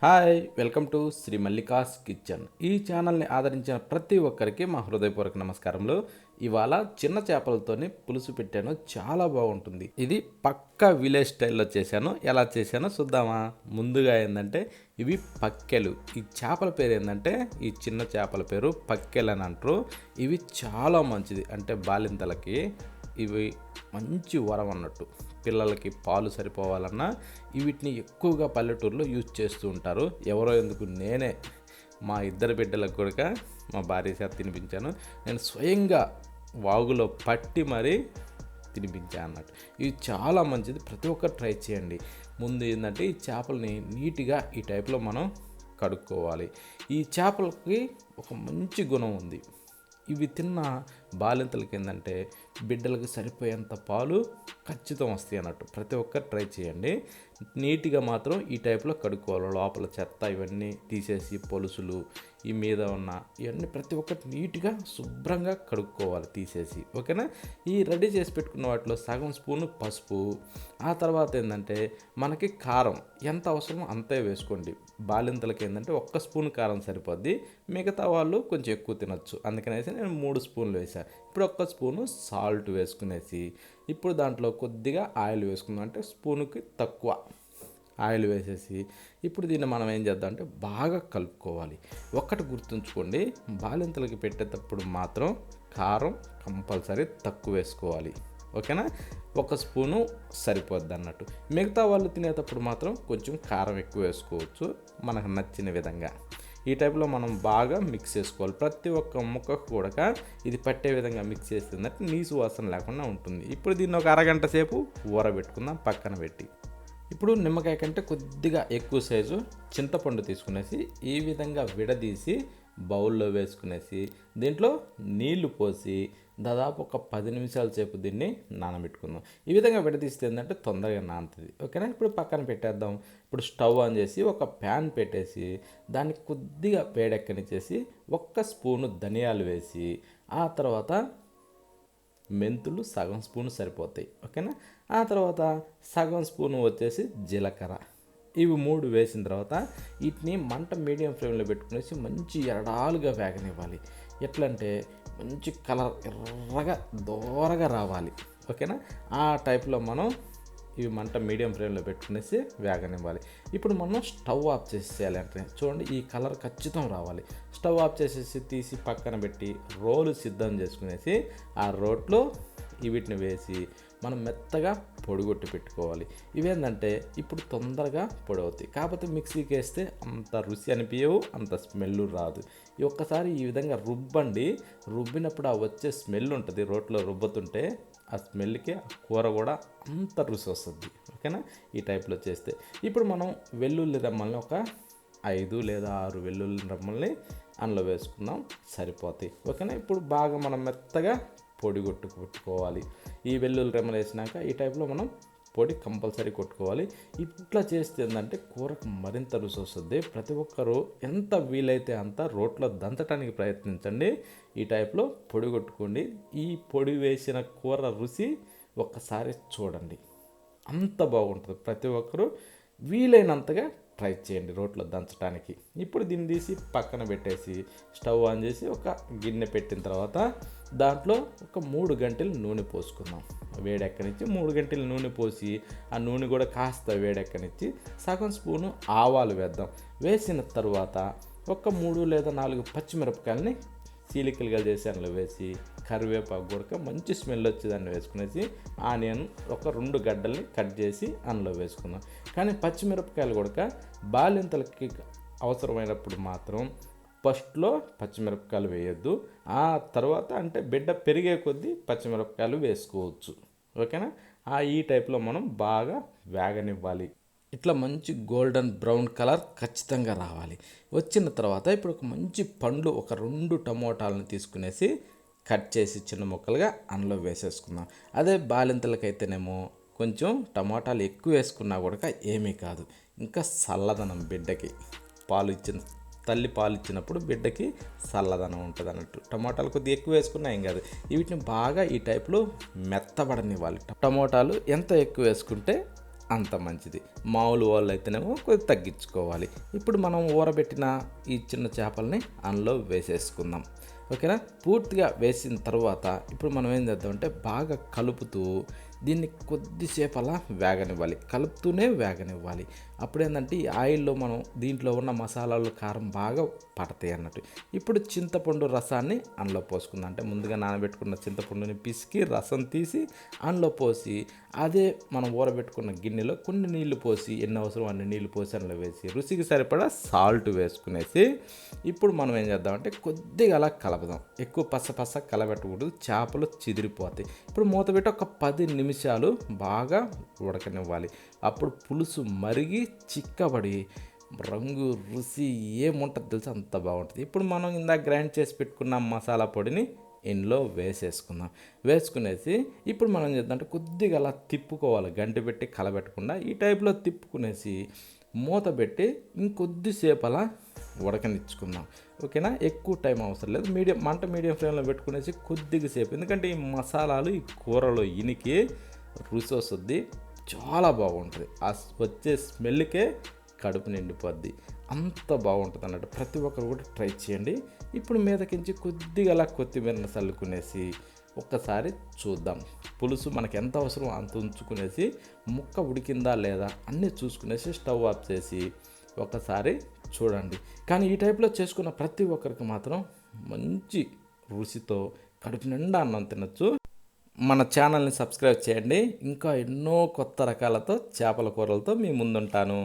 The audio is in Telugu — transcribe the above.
Hi welcome to Sri Mallika's kitchen. ఈ ఛానల్ని ఆదరించిన ప్రతి ఒక్కరికి మా హృదయపూర్వక నమస్కారములు. ఇవాళ చిన్న చేపలతోని పులుసు పెట్టాను, చాలా బాగుంటుంది. ఇది పక్కా విలేజ్ స్టైల్లో చేశాను. ఎలా చేశానో చూద్దామా. ముందుగా ఏంటంటే ఇవి పక్కెలు. ఈ చేపల పేరు ఏంటంటే, ఈ చిన్న చేపల పేరు పక్కెలు అని అంటారు. ఇవి చాలా మంచిది, అంటే బాలింతలకి ఇవి మంచి వరం అన్నట్టు. పిల్లలకి పాలు సరిపోవాలన్నా వీటిని ఎక్కువగా పల్లెటూరులో యూజ్ చేస్తూ ఉంటారు. ఎవరో ఎందుకు, నేనే మా ఇద్దరు బిడ్డలకు కూడా మా భార్య చేత తినిపించాను. నేను స్వయంగా వాగులో పట్టి మరీ తినిపించాను అన్నట్టు. ఇవి చాలా మంచిది, ప్రతి ఒక్కరు ట్రై చేయండి. ముందు ఏంటంటే ఈ చేపలని నీట్గా ఈ టైప్లో మనం కడుక్కోవాలి. ఈ చేపలకి ఒక మంచి గుణం ఉంది. ఇవి తిన్న బాలింతలకి ఏంటంటే బిడ్డలకు సరిపోయేంత పాలు ఖచ్చితం వస్తాయి అన్నట్టు. ప్రతి ఒక్కరు ట్రై చేయండి. నీట్గా మాత్రం ఈ టైప్లో కడుక్కోవాలి. లోపల చెత్త ఇవన్నీ తీసేసి, పొలుసులు ఈ మీద ఉన్న ఇవన్నీ ప్రతి ఒక్కటి నీట్గా శుభ్రంగా కడుక్కోవాలి తీసేసి, ఓకేనా. ఈ రెడీ చేసి పెట్టుకున్న వాటిలో సగం స్పూను పసుపు, ఆ తర్వాత ఏంటంటే మనకి కారం ఎంత అవసరమో అంతే వేసుకోండి. బాలింతలకి ఏంటంటే 1 స్పూన్ కారం సరిపోద్ది, మిగతా వాళ్ళు కొంచెం ఎక్కువ తినొచ్చు. అందుకనేసి నేను 3 స్పూన్లు వేసాను. ఇప్పుడు 1 స్పూను సాల్ట్ వేసుకునేసి, ఇప్పుడు దాంట్లో కొద్దిగా ఆయిల్ వేసుకుందాం, అంటే స్పూనుకి తక్కువ ఆయిల్ వేసేసి ఇప్పుడు దీన్ని మనం ఏం చేద్దాం అంటే బాగా కలుపుకోవాలి. ఒక్కటి గుర్తుంచుకోండి, బాలింతలకి పెట్టేటప్పుడు మాత్రం కారం కంపల్సరీ తక్కువ వేసుకోవాలి, ఓకేనా. 1 స్పూను సరిపోద్ది అన్నట్టు. మిగతా వాళ్ళు తినేటప్పుడు మాత్రం కొంచెం కారం ఎక్కువ వేసుకోవచ్చు, మనకు నచ్చిన విధంగా. ఈ టైప్లో మనం బాగా మిక్స్ చేసుకోవాలి. ప్రతి ఒక్క ముక్కకు కూడా ఇది పట్టే విధంగా మిక్స్ చేస్తుందంటే నీసు వాసన లేకుండా ఉంటుంది. ఇప్పుడు దీన్ని ఒక అరగంట సేపు ఊరబెట్టుకుందాం పక్కన పెట్టి. ఇప్పుడు నిమ్మకాయ కంటే కొద్దిగా ఎక్కువ సైజు చింతపండు తీసుకునేసి ఈ విధంగా విడదీసి బౌల్లో వేసుకునేసి దీంట్లో నీళ్లు పోసి దాదాపు ఒక 10 నిమిషాల సేపు దీన్ని నానబెట్టుకుందాం. ఈ విధంగా విడదీస్తే ఏంటంటే తొందరగా నానుతుంది, ఓకేనా. ఇప్పుడు పక్కన పెట్టేద్దాం. ఇప్పుడు స్టవ్ ఆన్ చేసి ఒక ప్యాన్ పెట్టేసి దానికి కొద్దిగా వేడెక్కనిచ్చేసి 1 స్పూను ధనియాలు వేసి, ఆ తర్వాత మెంతులు సగం స్పూను సరిపోతాయి, ఓకేనా. ఆ తర్వాత సగం స్పూను వచ్చేసి జీలకర్ర. ఇవి 3 వేసిన తర్వాత వీటిని మంట మీడియం ఫ్లేమ్లో పెట్టుకునేసి మంచి ఎరడాలుగా వేగనివ్వాలి. ఎట్లంటే మంచి కలర్ ఎర్రగా దోరగా రావాలి, ఓకేనా. ఆ టైప్లో మనం ఇవి మంట మీడియం ఫ్లేమ్లో పెట్టుకునేసి వేగనివ్వాలి. ఇప్పుడు మనం స్టవ్ ఆఫ్ చేసేయాలి. అంటే చూడండి, ఈ కలర్ ఖచ్చితం రావాలి. స్టవ్ ఆఫ్ చేసేసి తీసి పక్కన పెట్టి రోలు సిద్ధం చేసుకునేసి ఆ రోట్లో వీటిని వేసి మనం మెత్తగా పొడిగొట్టి పెట్టుకోవాలి. ఇవేంటంటే ఇప్పుడు తొందరగా పొడి అవుతాయి, కాకపోతే మిక్సీకి వేస్తే అంత రుచి అనిపించవు, అంత స్మెల్ రాదు. ఈ ఒక్కసారి ఈ విధంగా రుబ్బండి. రుబ్బినప్పుడు ఆ వచ్చే స్మెల్ ఉంటుంది, రోట్లో రుబ్బుతుంటే ఆ స్మెల్కి ఆ కూర కూడా అంత రుచి వస్తుంది, ఓకేనా. ఈ టైప్లో చేస్తే ఇప్పుడు మనం వెల్లుల్లి రెమ్మల్ని ఒక 5 లేదా 6 వెల్లుల్లి రెమ్మల్ని అందులో వేసుకుందాం, సరిపోతాయి, ఓకేనా. ఇప్పుడు బాగా మనం మెత్తగా పొడి కొట్టుకోవాలి. ఈ వెల్లుల్లి రెమ్మలు వేసినాక ఈ టైప్లో మనం పొడి కంపల్సరీ కొట్టుకోవాలి. ఇట్లా చేస్తే ఏంటంటే కూరకు మరింత రుచి వస్తుంది. ప్రతి ఒక్కరూ ఎంత వీలైతే అంత రోట్లో దంచడానికి ప్రయత్నించండి. ఈ టైప్లో పొడి కొట్టుకోండి. ఈ పొడి వేసిన కూర రుచి ఒక్కసారి చూడండి, అంత బాగుంటుంది. ప్రతి ఒక్కరూ వీలైనంతగా ట్రై చేయండి రోట్లో దంచడానికి. ఇప్పుడు దీన్ని తీసి పక్కన పెట్టేసి స్టవ్ ఆన్ చేసి ఒక గిన్నె పెట్టిన తర్వాత దాంట్లో ఒక 3 గంటలు నూనె పోసుకుందాం. వేడెక్కనిచ్చి 3 గంటలు నూనె పోసి ఆ నూనె కూడా కాస్త వేడెక్కనిచ్చి సగం స్పూను ఆవాలు వేద్దాం. వేసిన తర్వాత ఒక 3 లేదా 4 పచ్చిమిరపకాయలని చీలికలుగా చేసి అందులో వేసి, కరివేపాకు కూడా మంచి స్మెల్ వచ్చేదాన్ని వేసుకునేసి, ఆనియన్ ఒక 2 గడ్డల్ని కట్ చేసి అందులో వేసుకుందాం. కానీ పచ్చిమిరపకాయలు కూడా బాలింతలకి అవసరమైనప్పుడు మాత్రం ఫస్ట్లో పచ్చిమిరపకాయలు వేయొద్దు. ఆ తర్వాత అంటే బిడ్డ పెరిగే కొద్దీ పచ్చిమిరపకాయలు వేసుకోవచ్చు, ఓకేనా. ఈ టైప్లో మనం బాగా వేగనివ్వాలి. ఇట్లా మంచి గోల్డెన్ బ్రౌన్ కలర్ ఖచ్చితంగా రావాలి. వచ్చిన తర్వాత ఇప్పుడు ఒక మంచి పండ్లు ఒక 2 టమోటాలను తీసుకునేసి కట్ చేసి చిన్న ముక్కలుగా అందులో వేసేసుకుందాం. అదే బాలింతలకైతేనేమో కొంచెం టమోటాలు ఎక్కువ వేసుకున్నా కూడా ఏమీ కాదు, ఇంకా చల్లదనం బిడ్డకి. తల్లి పాలు ఇచ్చినప్పుడు బిడ్డకి చల్లదనం ఉంటుంది అన్నట్టు. టమోటాలు కొద్దిగా ఎక్కువ వేసుకున్నా ఏం కాదు. వీటిని బాగా ఈ టైప్లో మెత్తబడనివ్వాలి. టమోటాలు ఎంత ఎక్కువ వేసుకుంటే అంత మంచిది. మామూలు వాళ్ళు అయితేనేమో కొద్దిగా తగ్గించుకోవాలి. ఇప్పుడు మనం ఊరబెట్టిన ఈ చిన్న చేపల్ని అందులో వేసేసుకుందాం. ఓకేనా. పూర్తిగా వేసిన తర్వాత ఇప్పుడు మనం ఏం చేద్దామంటే బాగా కలుపుతూ దీన్ని కొద్దిసేపు అలా వేగనివ్వాలి, కలుపుతూనే వేగనివ్వాలి. అప్పుడేంటంటే ఈ ఆయిల్లో మనం దీంట్లో ఉన్న మసాలాలు కారం బాగా పడతాయి అన్నట్టు. ఇప్పుడు చింతపండు రసాన్ని అందులో పోసుకుందాం. అంటే ముందుగా నానబెట్టుకున్న చింతపండుని పిసికి రసం తీసి అందులో పోసి, అదే మనం ఊరబెట్టుకున్న గిన్నెలో కొన్ని నీళ్లు పోసి, ఎన్ని అవసరం అన్ని నీళ్లు పోసి అందులో వేసి, రుచికి సరిపడా సాల్ట్ వేసుకునేసి ఇప్పుడు మనం ఏం చేద్దామంటే కొద్దిగా అలా కలపదాం. ఎక్కువ పస కలబెట్టకూడదు, చేపలు చిదిరిపోతాయి. ఇప్పుడు మూత పెట్టి ఒక 10 నిమిషాలు బాగా ఉడకనివ్వాలి. అప్పుడు పులుసు మరిగి చిక్కబడి రంగు రుచి ఏముంటుంది తెలుసు అంత బాగుంటుంది. ఇప్పుడు మనం ఇందాక గ్రైండ్ చేసి పెట్టుకున్న మసాలా పొడిని ఇందులో వేసేసుకుందాం. వేసుకునేసి ఇప్పుడు మనం చేద్దామంటే కొద్దిగా అలా తిప్పుకోవాలి, గంటి పెట్టి కలబెట్టకుండా ఈ టైప్లో తిప్పుకునేసి మూత పెట్టి ఇంకొద్దిసేపు అలా ఉడకనిచ్చుకుందాం. ఓకేనా. ఎక్కువ టైం అవసరం లేదు, మీడియం ఫ్లేమ్లో పెట్టుకునేసి కొద్దిగా సేపు, ఎందుకంటే ఈ మసాలాలు ఈ కూరలో ఇనికి రుచి వస్తుంది, చాలా బాగుంటుంది. ఆ వచ్చే స్మెల్కే కడుపు నిండిపోద్ది, అంత బాగుంటుంది అన్నట్టు. ప్రతి ఒక్కరు కూడా ట్రై చేయండి. ఇప్పుడు మీదకించి కొద్దిగా అలా కొత్తిమీరని చల్లుకునేసి ఒక్కసారి చూద్దాం. పులుసు మనకు ఎంత అవసరం అంత ఉంచుకునేసి ముక్క ఉడికిందా లేదా అన్నీ చూసుకునేసి స్టవ్ ఆఫ్ చేసి ఒకసారి చూడండి. కానీ ఈ టైప్లో చేసుకున్న ప్రతి ఒక్కరికి మాత్రం మంచి రుచితో కడుపు నిండా అన్నం తినచ్చు. మన ఛానల్ని సబ్స్క్రైబ్ చేయండి. ఇంకా ఎన్నో కొత్త రకాలతో చేపల కూరలతో మీ ముందుంటాను.